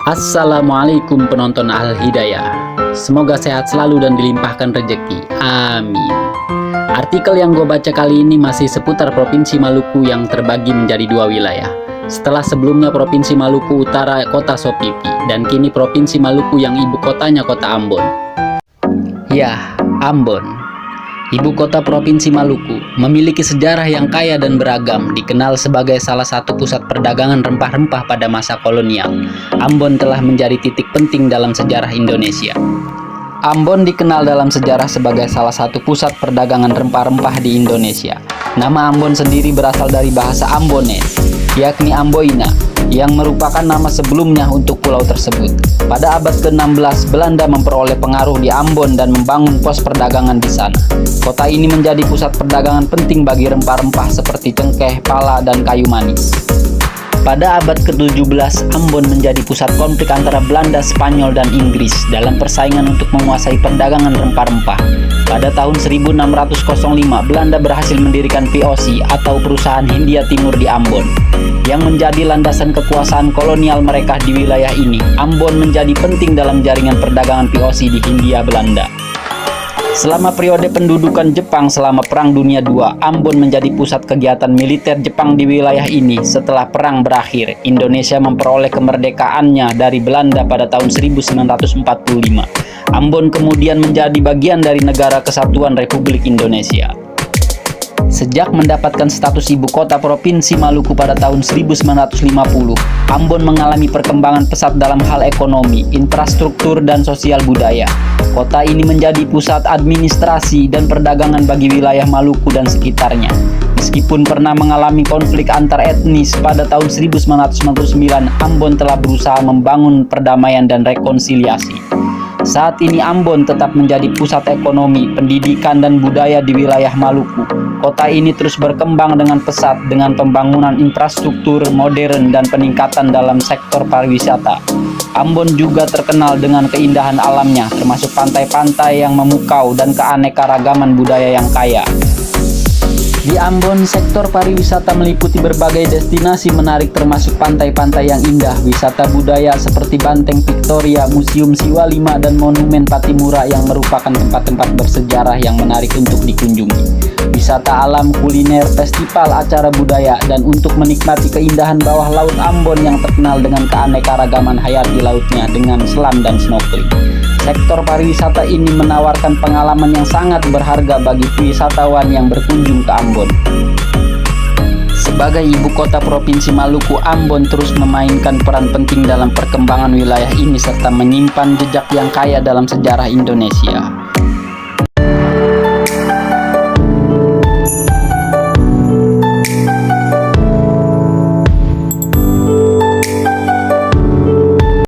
Assalamualaikum penonton Al-Hidayah. Semoga sehat selalu dan dilimpahkan rezeki. Amin. Artikel yang gue baca kali ini masih seputar Provinsi Maluku yang terbagi menjadi dua wilayah. Setelah sebelumnya Provinsi Maluku Utara Kota Sopipi, dan kini Provinsi Maluku yang ibu kotanya Kota Ambon. Ya, Ambon, ibu kota Provinsi Maluku, memiliki sejarah yang kaya dan beragam, dikenal sebagai salah satu pusat perdagangan rempah-rempah pada masa kolonial. Ambon telah menjadi titik penting dalam sejarah Indonesia. Ambon dikenal dalam sejarah sebagai salah satu pusat perdagangan rempah-rempah di Indonesia. Nama Ambon sendiri berasal dari bahasa Ambones, yakni Amboina, yang merupakan nama sebelumnya untuk pulau tersebut. Pada abad ke-16, Belanda memperoleh pengaruh di Ambon dan membangun pos perdagangan di sana. Kota ini menjadi pusat perdagangan penting bagi rempah-rempah seperti cengkeh, pala, dan kayu manis. Pada abad ke-17, Ambon menjadi pusat konflik antara Belanda, Spanyol, dan Inggris dalam persaingan untuk menguasai perdagangan rempah-rempah. Pada tahun 1605, Belanda berhasil mendirikan VOC atau Perusahaan Hindia Timur di Ambon, yang menjadi landasan kekuasaan kolonial mereka di wilayah ini. Ambon menjadi penting dalam jaringan perdagangan VOC di Hindia Belanda. Selama periode pendudukan Jepang selama Perang Dunia II, Ambon menjadi pusat kegiatan militer Jepang di wilayah ini. Setelah perang berakhir, Indonesia memperoleh kemerdekaannya dari Belanda pada tahun 1945. Ambon kemudian menjadi bagian dari Negara Kesatuan Republik Indonesia. Sejak mendapatkan status ibu kota Provinsi Maluku pada tahun 1950, Ambon mengalami perkembangan pesat dalam hal ekonomi, infrastruktur, dan sosial budaya. Kota ini menjadi pusat administrasi dan perdagangan bagi wilayah Maluku dan sekitarnya. Meskipun pernah mengalami konflik antar etnis pada tahun 1999, Ambon telah berusaha membangun perdamaian dan rekonsiliasi. Saat ini Ambon tetap menjadi pusat ekonomi, pendidikan, dan budaya di wilayah Maluku. Kota ini terus berkembang dengan pesat dengan pembangunan infrastruktur modern dan peningkatan dalam sektor pariwisata. Ambon juga terkenal dengan keindahan alamnya, termasuk pantai-pantai yang memukau dan keanekaragaman budaya yang kaya. Di Ambon, sektor pariwisata meliputi berbagai destinasi menarik termasuk pantai-pantai yang indah, wisata budaya seperti Banteng Victoria, Museum Siwa Lima, dan Monumen Patimura yang merupakan tempat-tempat bersejarah yang menarik untuk dikunjungi. Wisata alam, kuliner, festival, acara budaya, dan untuk menikmati keindahan bawah laut Ambon yang terkenal dengan keanekaragaman hayati lautnya dengan selam dan snorkeling. Sektor pariwisata ini menawarkan pengalaman yang sangat berharga bagi wisatawan yang berkunjung ke Ambon. Sebagai ibu kota Provinsi Maluku, Ambon terus memainkan peran penting dalam perkembangan wilayah ini serta menyimpan jejak yang kaya dalam sejarah Indonesia.